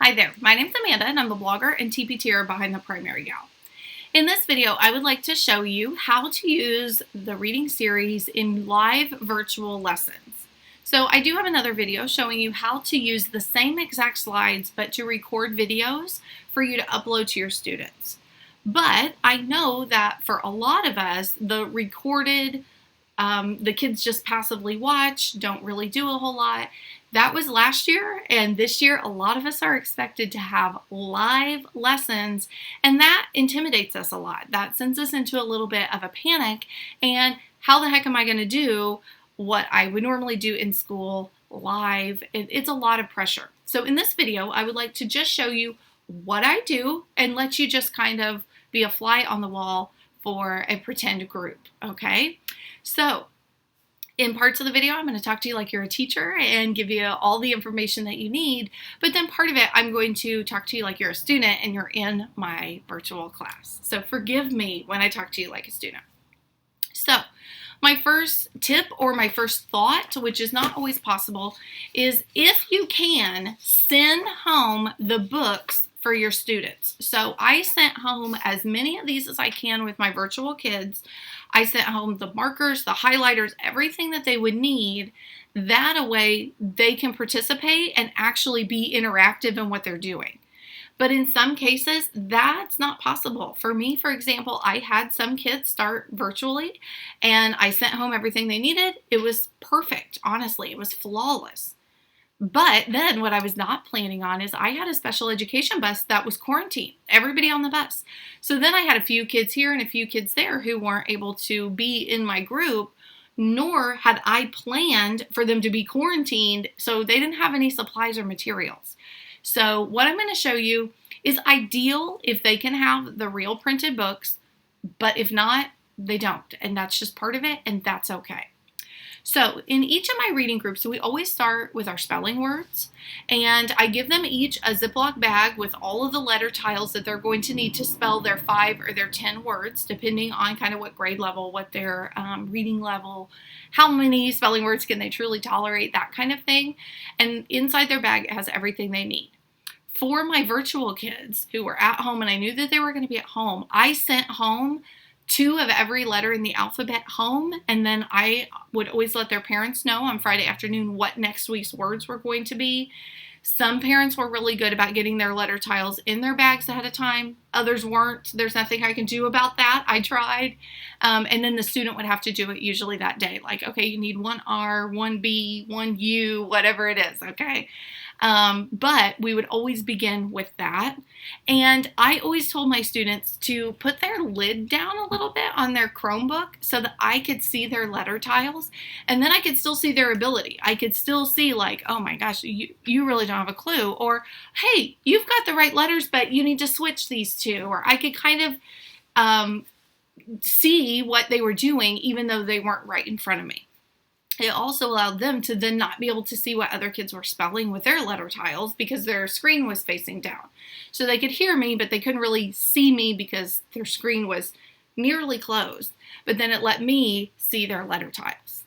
Hi there, my name's Amanda and I'm the blogger and TPTer behind the Primary Gal. In this video, I would like to show you how to use the reading series in live virtual lessons. So I do have another video showing you how to use the same exact slides but to record videos for you to upload to your students. But I know that for a lot of us, the recorded, the kids just passively watch, don't really do a whole lot. That was last year, and this year a lot of us are expected to have live lessons, and that intimidates us a lot. That sends us into a little bit of a panic, and how the heck am I going to do what I would normally do in school live? It's a lot of pressure. So in this video, I would like to just show you what I do and let you just kind of be a fly on the wall for a pretend group, okay? So in parts of the video, I'm going to talk to you like you're a teacher and give you all the information that you need. But then part of it, I'm going to talk to you like you're a student and you're in my virtual class. So forgive me when I talk to you like a student. So my first tip or my first thought, which is not always possible, is if you can, send home the books for your students. So I sent home as many of these as I can with my virtual kids. I sent home the markers, the highlighters, everything that they would need. That way they can participate and actually be interactive in what they're doing. But in some cases, that's not possible. For me, for example, I had some kids start virtually and I sent home everything they needed. It was perfect, honestly. It was flawless. But then what I was not planning on is I had a special education bus that was quarantined, everybody on the bus. So then I had a few kids here and a few kids there who weren't able to be in my group, nor had I planned for them to be quarantined, so they didn't have any supplies or materials. So what I'm going to show you is ideal if they can have the real printed books, but if not, they don't. And that's just part of it, and that's okay. So in each of my reading groups, we always start with our spelling words, and I give them each a Ziploc bag with all of the letter tiles that they're going to need to spell their 5 or their 10 words, depending on kind of what grade level, what their reading level, how many spelling words can they truly tolerate, that kind of thing. And inside their bag, it has everything they need. For my virtual kids who were at home and I knew that they were going to be at home, I sent home 2 of every letter in the alphabet home, and then I would always let their parents know on Friday afternoon what next week's words were going to be. Some parents were really good about getting their letter tiles in their bags ahead of time. Others weren't. There's nothing I can do about that. I tried. And then the student would have to do it usually that day. Like, okay, you need 1 R, 1 B, 1 U, whatever it is, okay? But we would always begin with that. And I always told my students to put their lid down a little bit on their Chromebook so that I could see their letter tiles, and then I could still see their ability. I could still see like, oh my gosh, you really don't have a clue, or hey, you've got the right letters, but you need to switch these 2, or I could kind of see what they were doing even though they weren't right in front of me. It also allowed them to then not be able to see what other kids were spelling with their letter tiles because their screen was facing down. So they could hear me, but they couldn't really see me because their screen was nearly closed. But then it let me see their letter tiles.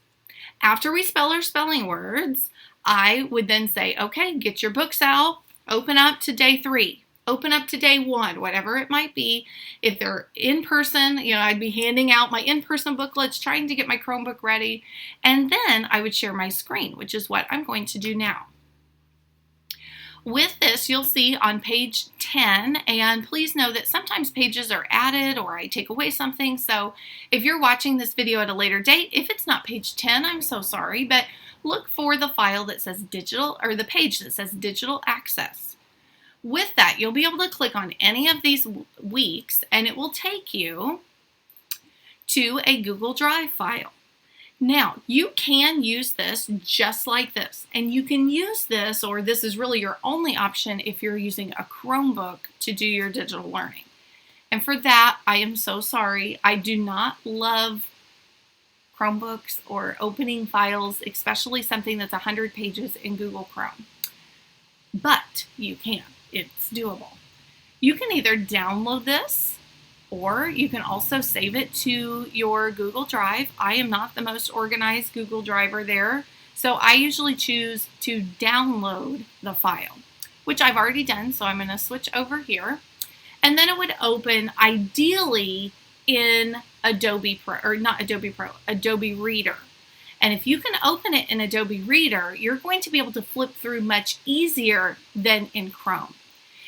After we spell our spelling words, I would then say, okay, get your books out, open up to day 3. Open up to day 1, whatever it might be. If they're in person, I'd be handing out my in-person booklets, trying to get my Chromebook ready. And then I would share my screen, which is what I'm going to do now. With this, you'll see on page 10, and please know that sometimes pages are added or I take away something. So if you're watching this video at a later date, if it's not page 10, I'm so sorry, but look for the file that says digital, or the page that says digital access. With that, you'll be able to click on any of these weeks and it will take you to a Google Drive file. Now, you can use this just like this, and you can use this, or this is really your only option if you're using a Chromebook to do your digital learning. And for that, I am so sorry. I do not love Chromebooks or opening files, especially something that's 100 pages in Google Chrome. But you can. It's doable. You can either download this or you can also save it to your Google Drive. I am not the most organized Google Driver there, so I usually choose to download the file. which I've already done, so I'm going to switch over here. And then it would open ideally in Adobe Pro, or not Adobe Pro, Adobe Reader. And if you can open it in Adobe Reader, you're going to be able to flip through much easier than in Chrome.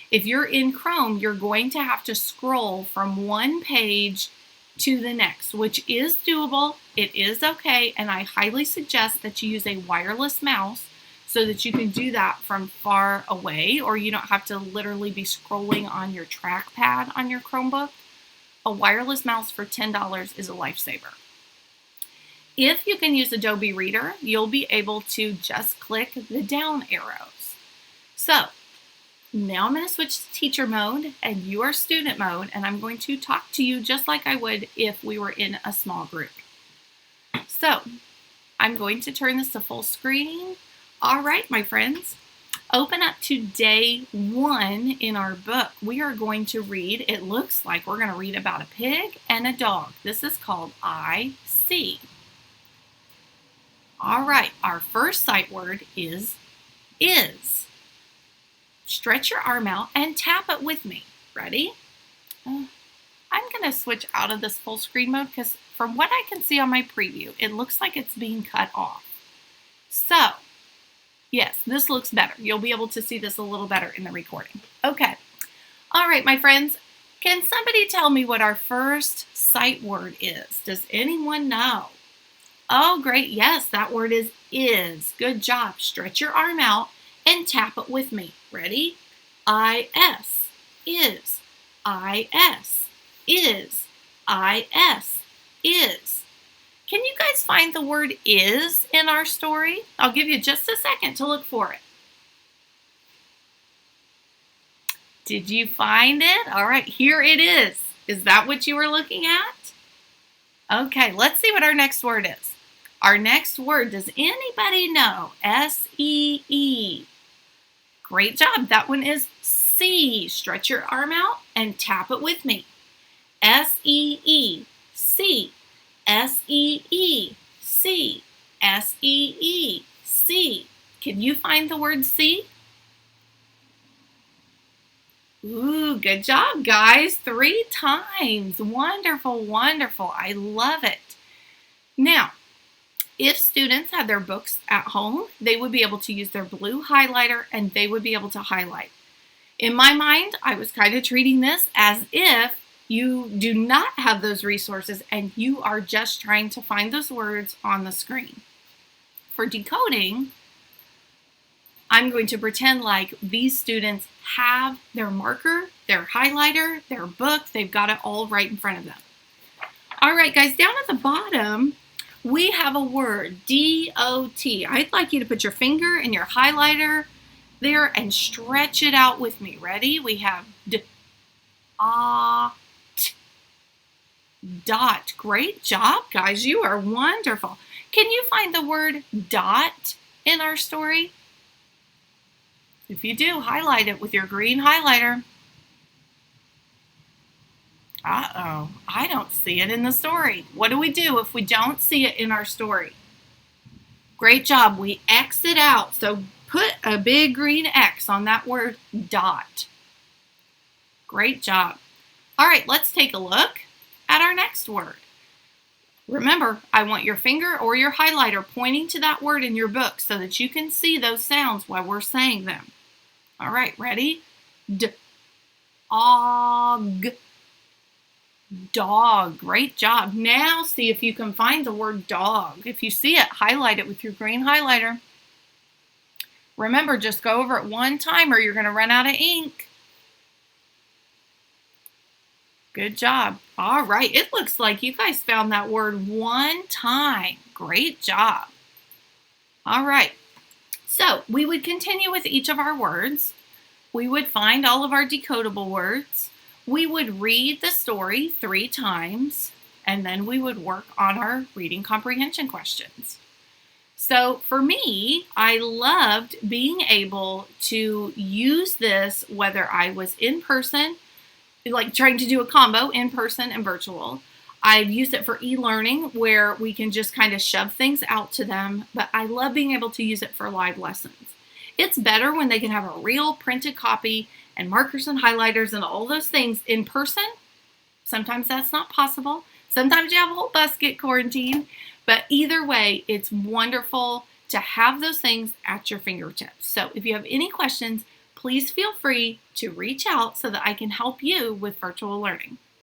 If you're in Chrome, you're going to have to scroll from one page to the next, which is doable. It is okay, and I highly suggest that you use a wireless mouse so that you can do that from far away, or you don't have to literally be scrolling on your trackpad on your Chromebook. A wireless mouse for $10 is a lifesaver. If you can use Adobe Reader, you'll be able to just click the down arrows. So now I'm going to switch to teacher mode and you are student mode, and I'm going to talk to you just like I would if we were in a small group. So I'm going to turn this to full screen. All right, my friends, open up to day 1 in our book. We are going to read, it looks like we're going to read about a pig and a dog. This is called I See. All right, our first sight word is. Stretch your arm out and tap it with me. Ready? I'm going to switch out of this full screen mode because from what I can see on my preview, it looks like it's being cut off. So, yes, this looks better. You'll be able to see this a little better in the recording. Okay. All right, my friends. Can somebody tell me what our first sight word is? Does anyone know? Oh, great. Yes, that word is. Good job. Stretch your arm out and tap it with me. Ready? I-S. Is. I-S. Is. I-S. Is. Can you guys find the word is in our story? I'll give you just a second to look for it. Did you find it? All right, here it is. Is that what you were looking at? Okay, let's see what our next word is. Our next word, does anybody know? S-E-E. Great job. That one is see. Stretch your arm out and tap it with me. S-E-E. See. S-E-E. See. S-E-E. See. Can you find the word see? Ooh, good job, guys. 3 times. Wonderful, wonderful. I love it. Now, if students had their books at home, they would be able to use their blue highlighter and they would be able to highlight. In my mind, I was kind of treating this as if you do not have those resources and you are just trying to find those words on the screen. For decoding, I'm going to pretend like these students have their marker, their highlighter, their book. They've got it all right in front of them. All right, guys, down at the bottom, we have a word, D-O-T. I'd like you to put your finger and your highlighter there and stretch it out with me. Ready? We have D-A-T. Dot. Great job, guys. You are wonderful. Can you find the word dot in our story? If you do, highlight it with your green highlighter. Uh-oh, I don't see it in the story. What do we do if we don't see it in our story? Great job. We X it out. So put a big green X on that word dot. Great job. All right, let's take a look at our next word. Remember, I want your finger or your highlighter pointing to that word in your book so that you can see those sounds while we're saying them. All right, ready? D-Og. Dog. Great job. Now see if you can find the word dog. If you see it, highlight it with your green highlighter. Remember, just go over it one time or you're going to run out of ink. Good job. All right. It looks like you guys found that word one time. Great job. All right. So we would continue with each of our words. We would find all of our decodable words. We would read the story 3 times, and then we would work on our reading comprehension questions. So for me, I loved being able to use this whether I was in person, like trying to do a combo in person and virtual. I've used it for e-learning where we can just kind of shove things out to them, but I love being able to use it for live lessons. It's better when they can have a real printed copy and markers and highlighters and all those things in person. Sometimes that's not possible. Sometimes you have a whole bus get quarantined. But either way, it's wonderful to have those things at your fingertips. So if you have any questions, please feel free to reach out so that I can help you with virtual learning.